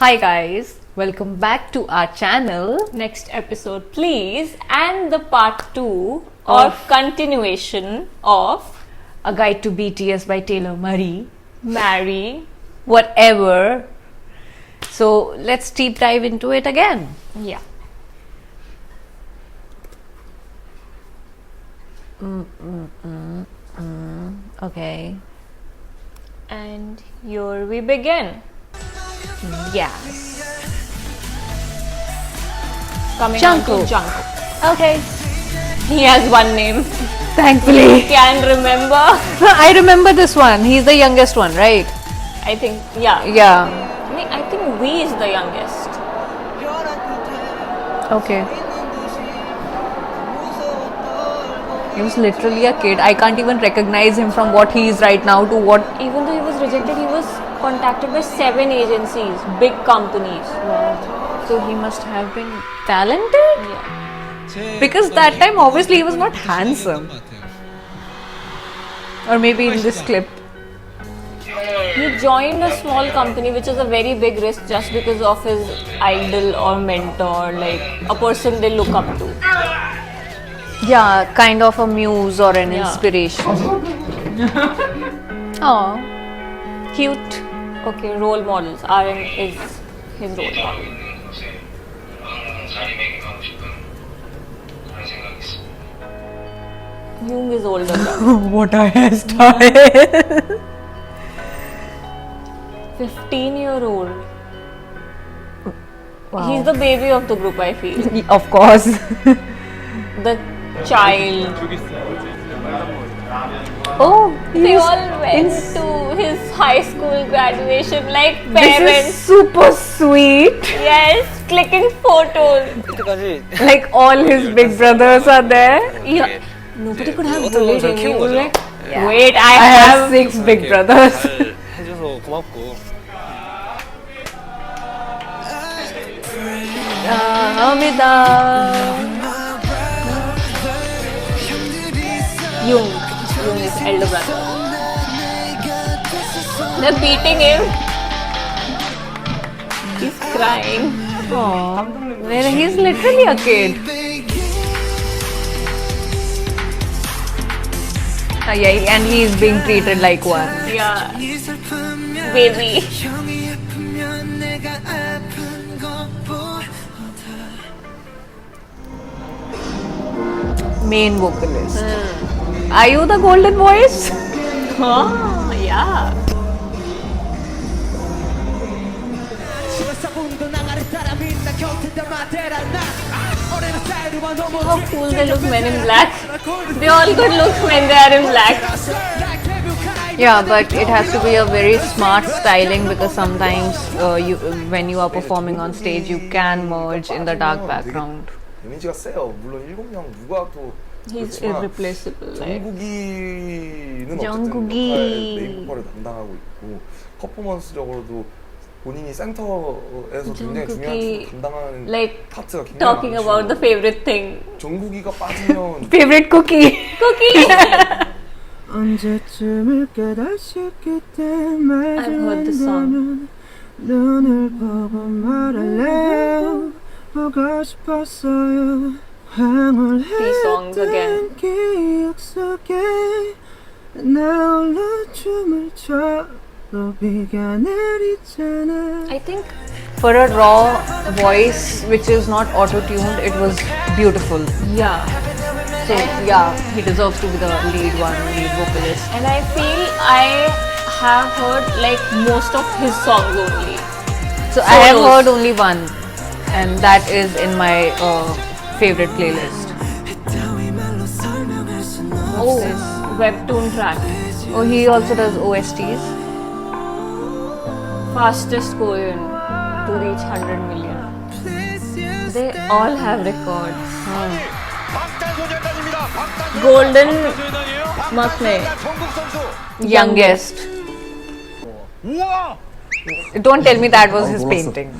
Hi guys, welcome back to our channel. Next episode, please, and the part 2 or continuation of A Guide to BTS by Taylor Murray. Marry. Whatever. So let's deep dive into it again. Yeah. Okay. And here we begin. Yes. Coming on to Jungkook. Jungkook. Okay. He has one name. Thankfully. Can remember. I remember this one. He's the youngest one, right? I think, yeah. Yeah. I think V is the youngest. Okay. He was literally a kid. I can't even recognize him from what he is right now to what. Even though he was rejected, he was contacted by 7 agencies, big companies. So he must have been talented? Yeah. Because that time obviously he was not handsome. Or maybe in this clip. He joined a small company, which is a very big risk just because of his idol or mentor, like a person they look up to. Yeah, kind of a muse or an inspiration. Oh, cute. Okay, role models. RM is his role model. Jung is older than What a hairstyle. 15-year-old. Wow. He's the baby of the group, I feel. Of course. The child. Oh, They all went to his high school graduation like This is parents. super sweet. Yes, clicking photos. Like all his big brothers are there. Yeah. Nobody could have 어떤 bullied 걸 him. 키운 He was 거죠. like, Yeah. wait, I I have have 6 big brothers. 잘 해줘서 고맙고. Jung. Jung is elder brother. They're beating him. He's crying. Aww. He's literally a kid. Yeah, and he's being treated like one. Yeah. Baby. Main vocalist. Are you the golden voice? Oh, yeah. How cool they look, Men in Black. They all could look when they are in black. Yeah, but it has to be a very smart styling because sometimes when you are performing on stage, you can merge in the dark background. 이미지가 세요. 물론 7명 누가 또 He's 그렇지만 irreplaceable. Like. 정국이는 어쨌든 정국이. 역할, 메인 보컬을 담당하고 있고 퍼포먼스적으로도 본인이 센터에서 굉장히 중요한 담당하는 Like 파트가 굉장히 talking 많죠. about the favorite thing. 정국이가 빠지면 Favorite cookie? Cookie! 언제쯤을 깨닫을게 I've heard this song. 눈을 보고 말할래요 보고 싶었어요 These songs again. 기억 속에 나 홀로 춤을 춰 비가 내리잖아 I think For a raw voice which is not auto-tuned, it was beautiful. yeah. So yeah, he deserves to be the lead vocalist. And I feel I have heard like most of his songs only. So I have Solos. heard only one, and that is in my favorite playlist. Oh, webtoon track. Oh, he also does OSTs. Fastest Korean to reach 100 million. They all have records. Golden Maknae. Youngest. Don't tell me that was his painting.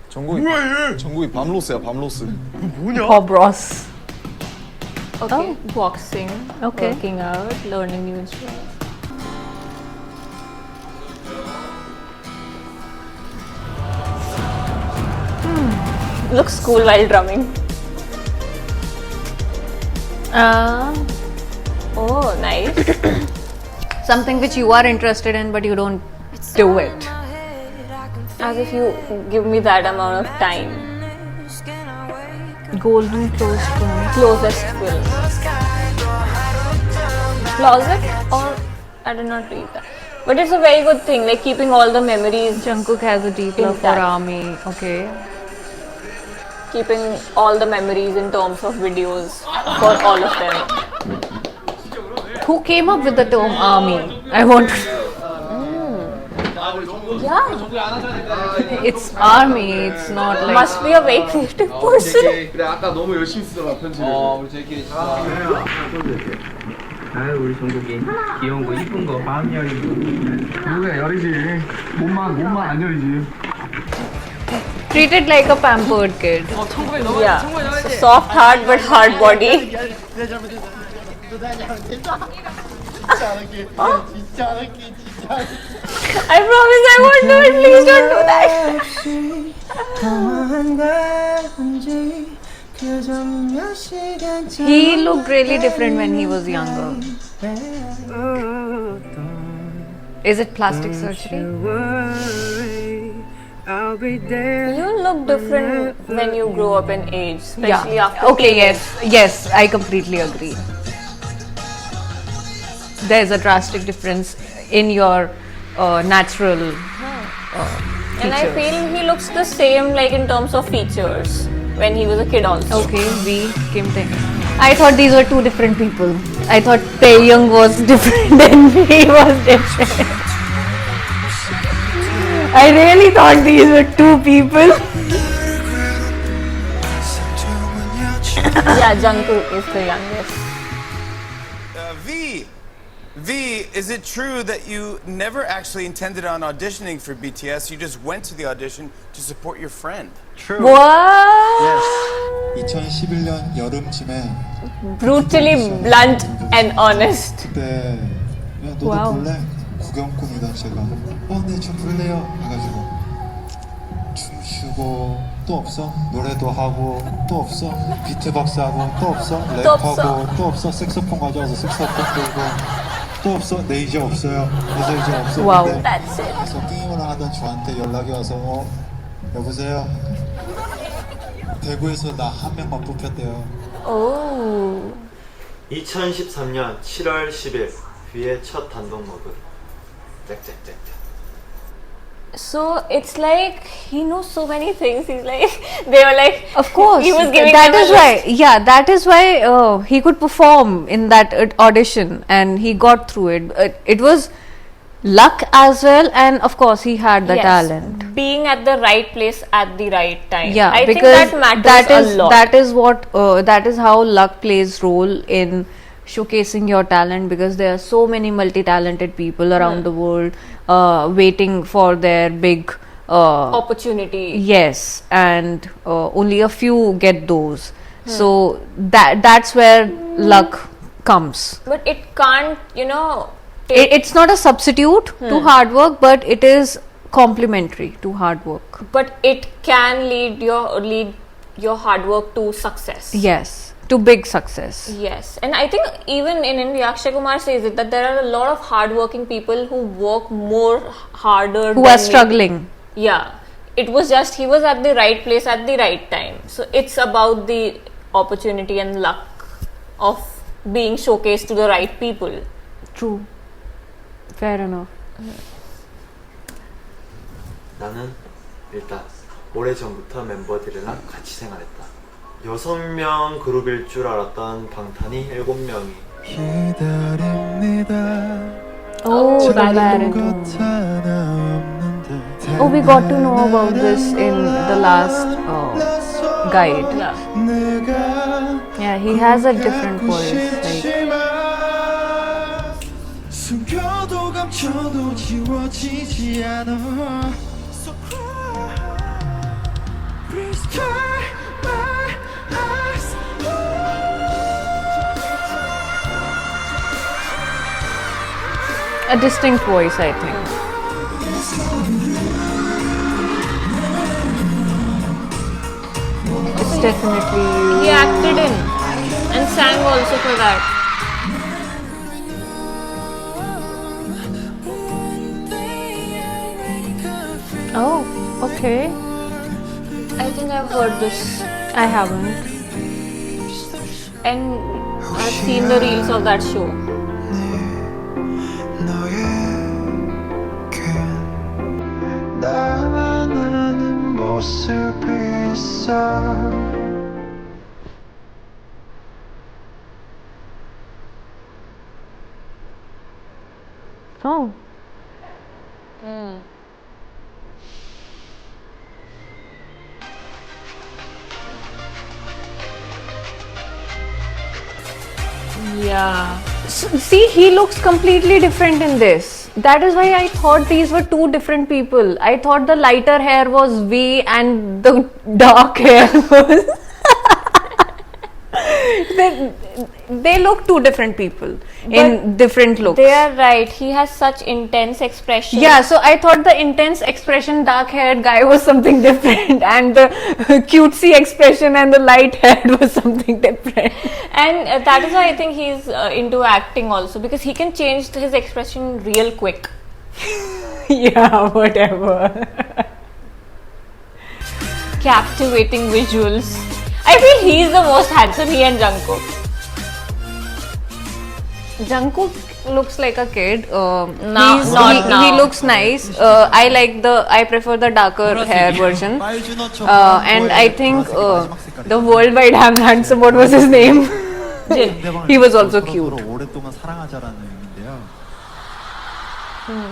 정국이 밤로스야 밤로스. Bob Ross. Okay, boxing, Okay. working out, learning new instruments. looks cool while drumming. Oh, nice. Something which you are interested in but you don't do it. As if you give me that amount of time. Golden closed film. Closest film. Closet or I did not read that. But it's a very good thing, like keeping all the memories, Jungkook has a deep love for Intact. ARMY. Okay. keeping all the memories in terms of videos for all of them. Who came up with the term ARMY? I want. Yeah, It's ARMY. It's not like. must be a very creative person. 그래 아까 너무 열심히 쓰더라 편지를. 우리 제끼리 진짜. 아유 우리 종국이 귀여운 거 이쁜 거 마음 여린 거 누가 열이지 몸만 안 열이지 Treated like a pampered kid. Yeah, so soft heart but hard body. I promise I won't do it. Please don't do that. He looked really different when he was younger. Is it plastic surgery? You look different when you grow up in age, especially after Okay, teenage. yes, I completely agree. There's a drastic difference in your natural And I features. feel he looks the same, like in terms of features, when he was a kid also. Okay, Kim Tae. I thought these were two different people. I thought Taeyong was different and he was different. I really thought these were two people. Yeah, Jungkook is the youngest. V, is it true that you never actually intended on auditioning for BTS? You just went to the audition to support your friend. What? 2011년 여름쯤에 Brutally blunt and honest. 그때 야, 너도 와우. 볼래? 구경꾼이던 제가 네 저 볼래요 해가지고 춤추고 또 없어 노래도 하고 또 없어 비트박스 하고 또 없어 또 없어. 랩하고 또 없어 색소폰 가져와서 색소폰 들고 또 없어 네 이제 없어요 그래서 이제 와우. 없었는데 That's it. 그래서 게임을 하던 저한테 연락이 와서 여보세요 대구에서 나 한 명만 뽑혔대요. Oh. 2013년 7월 10일 V의 첫 단독 녹음 짝짝짝짝. So it's like he knows so many things. He's like, they were like, Of course, he was giving that them a is list. why. Yeah, that is why he could perform in that audition, and he got through it. It was luck as well, and of course, he had the Yes, talent. being at the right place at the right time. Yeah, I think because that matters a lot. that is what that is how luck plays role in showcasing your talent, because there are so many multi-talented people around the world waiting for their big Opportunity. yes, and only a few get those. So that's where luck comes. But it can't, you know, It's not a substitute to hard work, but it is complementary to hard work. but it can lead your hard work to success. Yes, to big success. Yes, and I think even in India, Akshay Kumar says it that there are a lot of hardworking people who work more harder. Who than are me. struggling. Yeah, it was just he was at the right place at the right time. So it's about the opportunity and luck of being showcased to the right people. True. Fair enough. 나는 일단 오래전부터 멤버들이랑 같이 생활했다. 6명 그룹일 줄 알았던 방탄이 7명이 기다립니다. Oh, the Baron. Oh, we got to know about this in the last guide. Yeah. Yeah, he has a different voice. Like, 숨겨도 감춰도 지워지지 않아. So cry, please dry my eyes. a distinct voice, I think. definitely you. He acted in and sang also for that. Oh, okay. I think I've heard this. I haven't. And I've seen the reels of that show. Oh. Yeah. See, he looks completely different in this. That is why I thought these were two different people. I thought the lighter hair was V and the dark hair was. they look two different people in different looks. They are right. He has such intense expression. Yeah, so I thought the intense expression dark haired guy was something different, and the cutesy expression and the light haired was something different. And that is why I think he's into acting also, because he can change his expression real quick. Yeah, whatever. Captivating visuals. I feel he's the most handsome, he and Jungkook. Jungkook looks like a kid. He looks nice. I prefer the darker hair version. And I think the worldwide handsome, what was his name? He was also cute.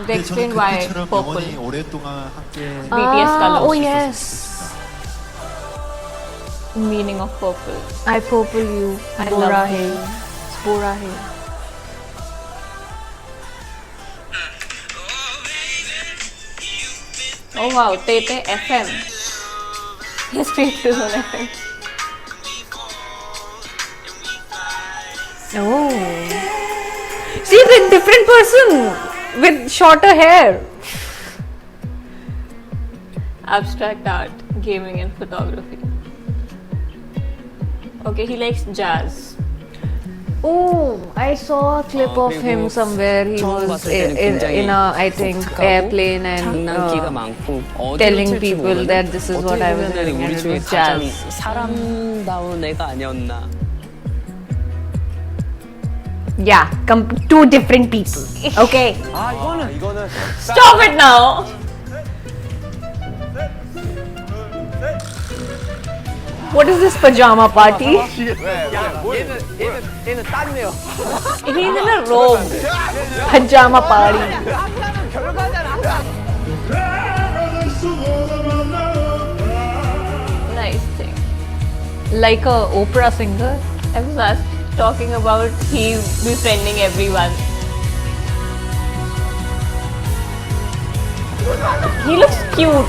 They explain why purple. BTS colors. Oh yes. Meaning of purple. I purple you. I Bora love hai. you. It's Bora hai. Oh wow, Tete FM. Yes, Tete is on FM. Oh. See, the different person with shorter hair. Abstract art, gaming and photography. Okay, he likes jazz. Oh, I saw a clip of him somewhere. He was in a, I think, airplane and telling people that this is what I was doing, and it was jazz. 사람다운 애가 아니었나. Yeah, two different people. Okay. 이거는 Stop it now! What is this pajama party? 얘는 딴네요. He's in a robe. Pajama party. Nice thing. Like a opera singer. I was talking about he befriending everyone. He looks cute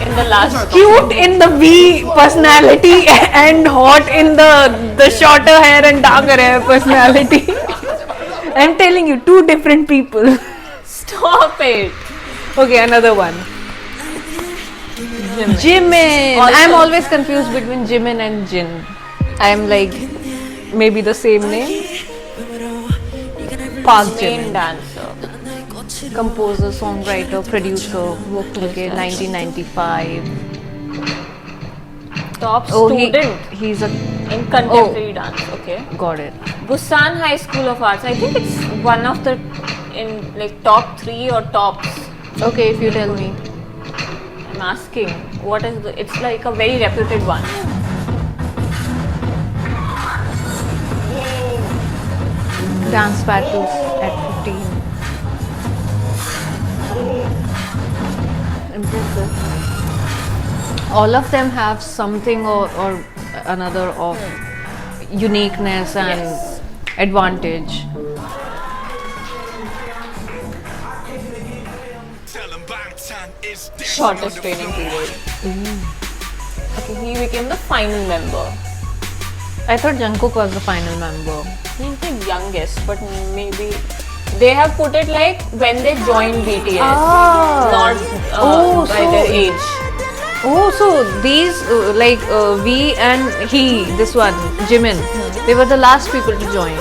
in the last. Cute in the V personality and hot in the shorter hair and darker hair personality. I'm telling you, two different people. Stop it. Okay, another one. Jimin. Also- I'm always confused between Jimin and Jin. I'm like, maybe the same name. Park Main Jimin. dancer. Composer, songwriter, producer, worked okay, 1995. Top Oh, student he's a in contemporary dance. Okay. got it. Busan High School of Arts. I think it's one of the in like top 3 or tops. Okay, if you tell me. I'm asking. What is the? It's like a very reputed one. Dance battles at 15. Impressive. All of them have something or another of uniqueness and Yes. advantage. Shortest training period. Okay, he became the final member. I thought Jungkook was the final member. He's the youngest, but maybe they have put it like when they joined BTS, not by their age. Oh, so these we and he, this one, Jimin, they were the last people to join.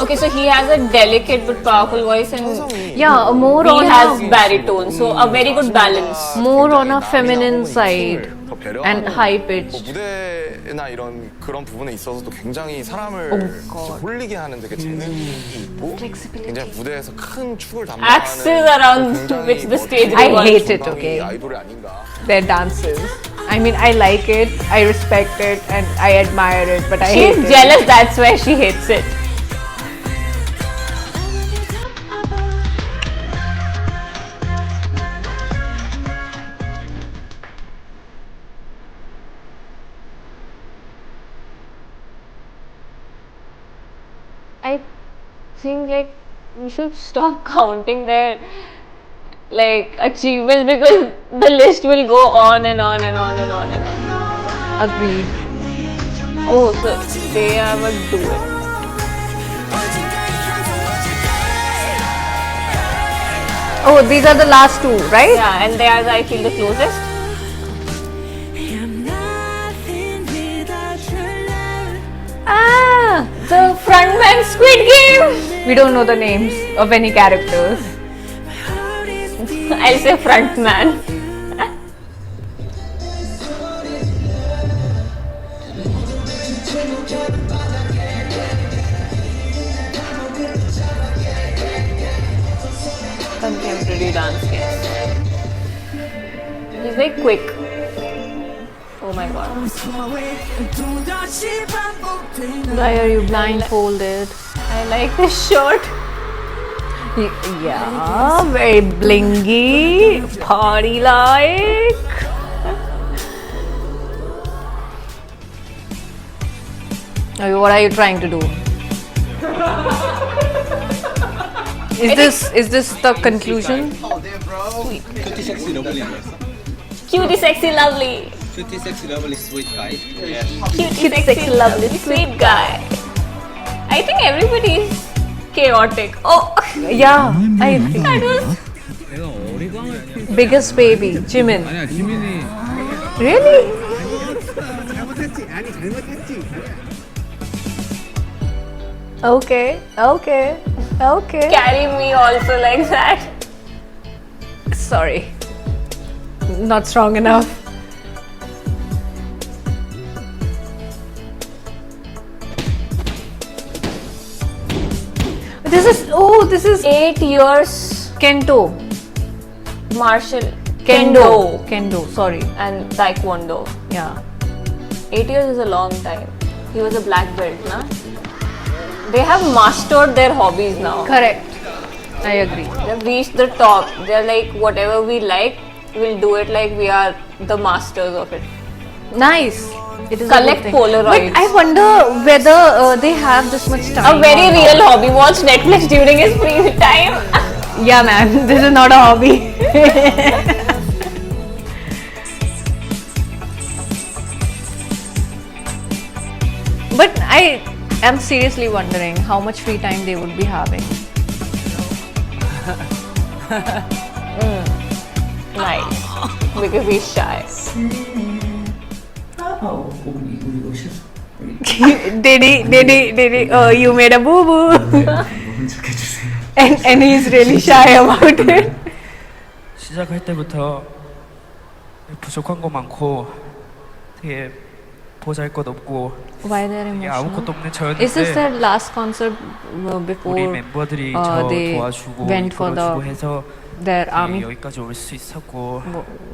Okay, so he has a delicate but powerful voice, and Yeah, more he on has baritone, so a very good balance. more on a feminine side 더 배려하고 and high 뭐 pitched. 무대나 이런 그런 부분에 있어서도 굉장히 사람을 진짜 홀리게 하는 되게 재능이 있고 굉장히 무대에서 큰 축을 Axes 담당하는 around 굉장히 which the stage I revolves. hate it, 건강이 okay? 아이돌이 아닌가. Their dances. I mean, I like it, I respect it, and I admire it, but I She's hate it. jealous, that's why she hates it. I think like we should stop counting their like achievements because the list will go on and on and on and on and on. Agreed. Oh, so they have a duet. Oh, these are the last two, right? Yeah, and they are, I feel, the closest. Ah, the frontman Squid Game. We don't know the names of any characters. I'll say frontman. Contemporary dance, yes. He's very quick. Oh my god. Why are you blindfolded? I like this shirt. Yeah, very blingy, party like. Okay, what are you trying to do? Is this the conclusion? Cutie sexy lovely. Cutie, sexy, lovely. Cutie sexy lovely sweet guy. Cutie, sexy, lovely, sweet guy. I think everybody is chaotic. Oh, Yeah, I agree. that was. 내가 어리광을 Biggest baby, Jimin. 아니야 지민이 Really? Okay, okay, okay. Carry me also like that. Sorry. Not strong enough. This is 8 years Kento. martial Kendo, sorry. and taekwondo. Yeah. 8 years is a long time. He was a black belt, na? They have mastered their hobbies now. Correct. I agree. They've reached the top. They're like, whatever we like, we'll do it like we are the masters of it. Nice. It is Collect a good thing. Polaroids. But I wonder whether they have this much time. A very or not. real hobby. Watch Netflix during his free time. Yeah, man. This is not a hobby. But I am seriously wondering how much free time they would be having. Nice. Because he's shy. Did he? Oh, you made a boo boo. And he's really shy about it. 시작할 때부터 부족한 거 많고 되게 보잘것없고 Why they're 되게 emotional? 아무것도 없는 저였는데 Is this their last concert 우리 before 멤버들이 저 they 도와주고 went for 이끌어주고 the 해서 their army 여기까지 올 수 있었고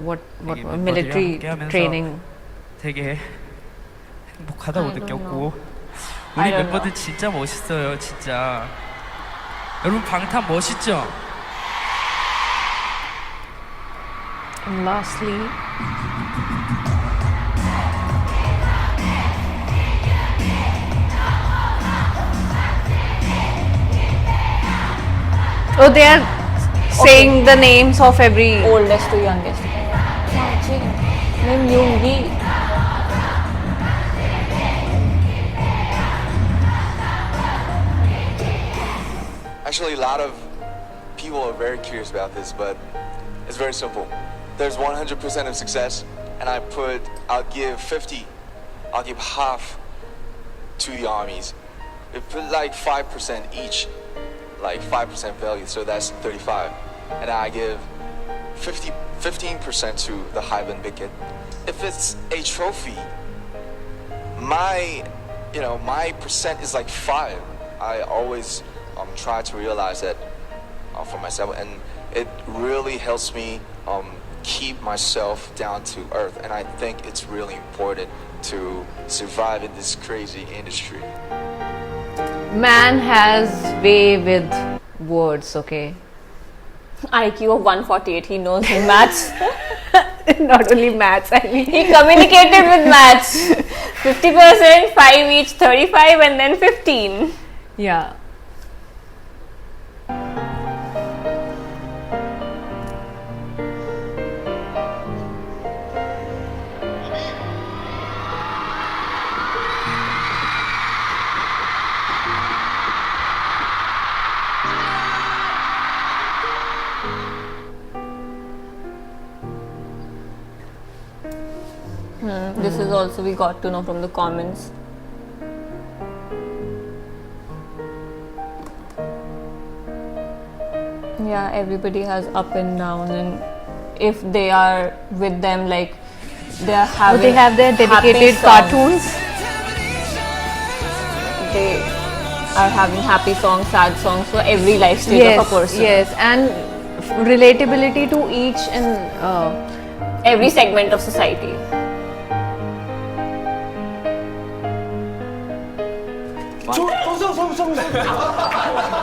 what 되게 military 멤버들이랑 함께하면서 training? 되게 행복하다고 느꼈고 I 우리 don't 멤버들 진짜 멋있어요 진짜 여러분 방탄 멋있죠? And lastly, oh, they are saying the names of every. Oldest to youngest. Name Yoongi. Actually, a lot of people are very curious about this, but it's very simple. there's 100% of success, and I'll give 50, I'll give half to the armies. We put like 5% each, like 5% value, so that's 35. And I give 15% to the Highland Bicket. If it's a trophy, my percent is like 5. I always try to realize that for myself, and it really helps me keep myself down to earth. And I think it's really important to survive in this crazy industry. Man has way with words, okay? IQ of 148, he knows in maths. Not only maths, I mean. He communicated with maths. 50%, 5 each, 35 and then 15. Yeah. This is also we got to know from the comments. Yeah, everybody has up and down, and if they are with them, like they are having. They have their dedicated cartoons. They are having happy songs, sad songs for every life stage of a person. Yes, and relatability to each and every segment of society.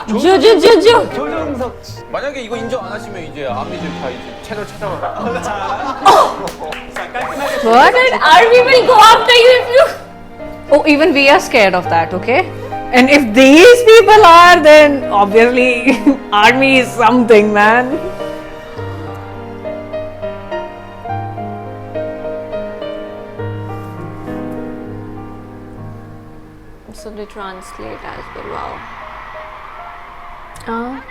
조정석. 만약에 이거 인정 안 하시면 이제 아미들 다 이제 채널 찾아가. what? Army will go after you if you. Oh, even we are scared of that, okay? And if these people are, then obviously army is something, man. So they translate as well. Wow.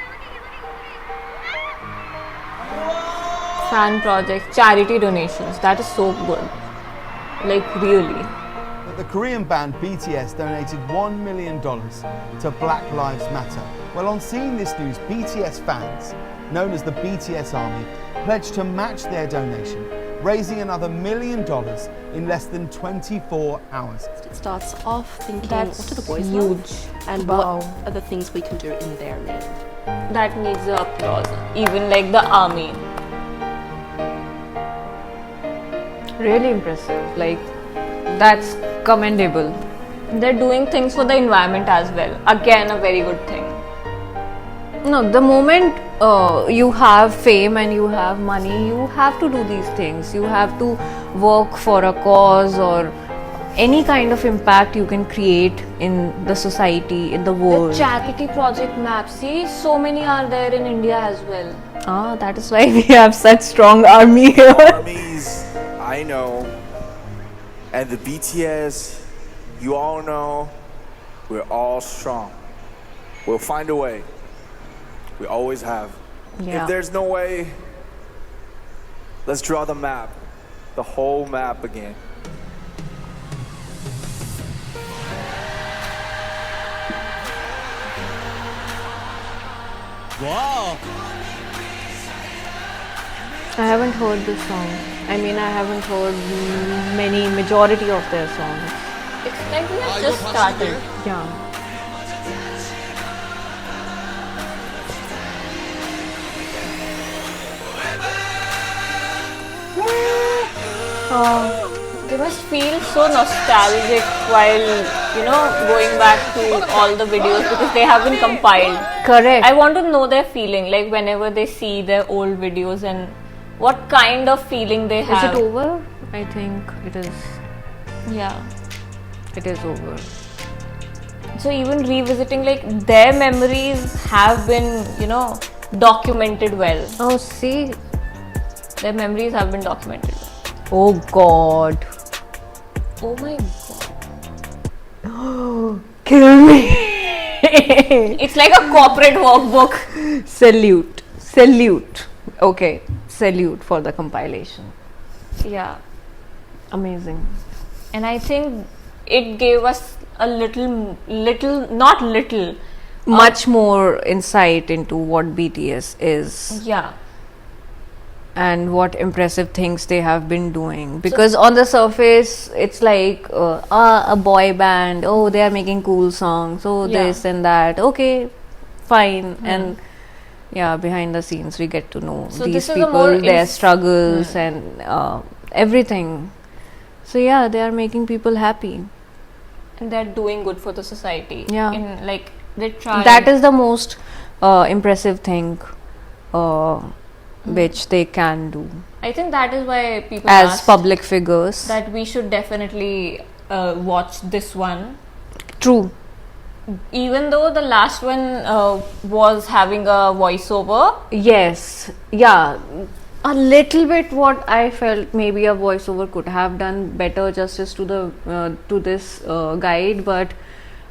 Fan projects, charity donations. That is so good. Like really. The Korean band BTS donated $1 million to Black Lives Matter. Well, on seeing this news, BTS fans, known as the BTS Army, pledged to match their donation, raising another $1 million in less than 24 hours. It starts off thinking, That's what do the boys huge. love? And what are the things we can do in their name? That needs the applause. Even like the army. Really impressive. Like, that's commendable. They're doing things for the environment as well. Again, a very good thing. No, the moment you have fame and you have money, you have to do these things. You have to work for a cause or any kind of impact you can create in the society, in the world. The charity project maps, see, so many are there in India as well. That is why we have such strong army here. Armies, I know, and the BTS, you all know, we're all strong. We'll find a way. We always have. Yeah. If there's no way, let's draw the map, the whole map again. Wow. I haven't heard this song. I mean, I haven't heard majority of their songs. It's like we have just started. Yeah. They must feel so nostalgic while, going back to all the videos because they have been compiled. Correct. I want to know their feeling, like whenever they see their old videos and what kind of feeling they have. Is it over? I think it is. Yeah. It is over. So even revisiting, like their memories have been, documented well. Oh, see. Their memories have been documented well. Oh God. Oh my God. Kill me. It's like a corporate workbook. Salute. Okay. salute for the compilation. Yeah. Amazing. And I think it gave us a not little, much more insight into what BTS is. Yeah. And what impressive things they have been doing, because on the surface it's like a boy band, oh they are making cool songs, oh this and that, okay fine, and yeah, behind the scenes we get to know these people, their struggles and everything. So yeah, they are making people happy and they're doing good for the society. Yeah, in like they try. That is the most impressive thing which they can do. I think that is why people as public figures that we should definitely watch this one. True. Even though the last one was having a voiceover. Yes. Yeah. A little bit what I felt maybe a voiceover could have done better justice to the to this guide, but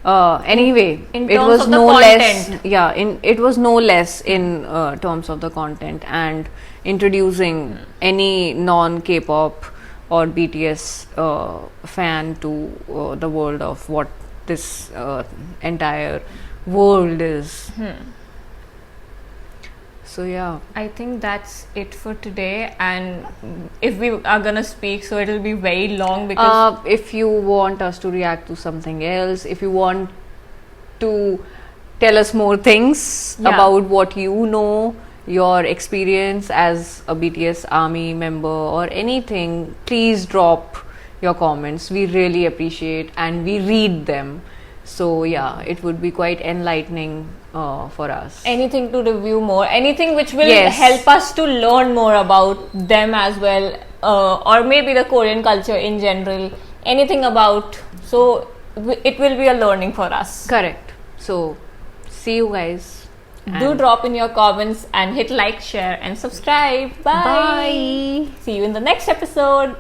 anyway, it was no less. Yeah, it was no less in terms of the content and introducing any non-K-pop or BTS fan to the world of what this entire world is. So yeah, I think that's it for today, and if we are gonna speak, so it'll be very long, because if you want us to react to something else, if you want to tell us more things about what you know, your experience as a BTS ARMY member or anything, please drop your comments. We really appreciate and we read them. So yeah, it would be quite enlightening for us. Anything to review more, anything which will help us to learn more about them as well, or maybe the Korean culture in general, anything about, so it will be a learning for us. Correct. So see you guys. Do drop in your comments and hit like, share and subscribe. Bye. Bye. See you in the next episode.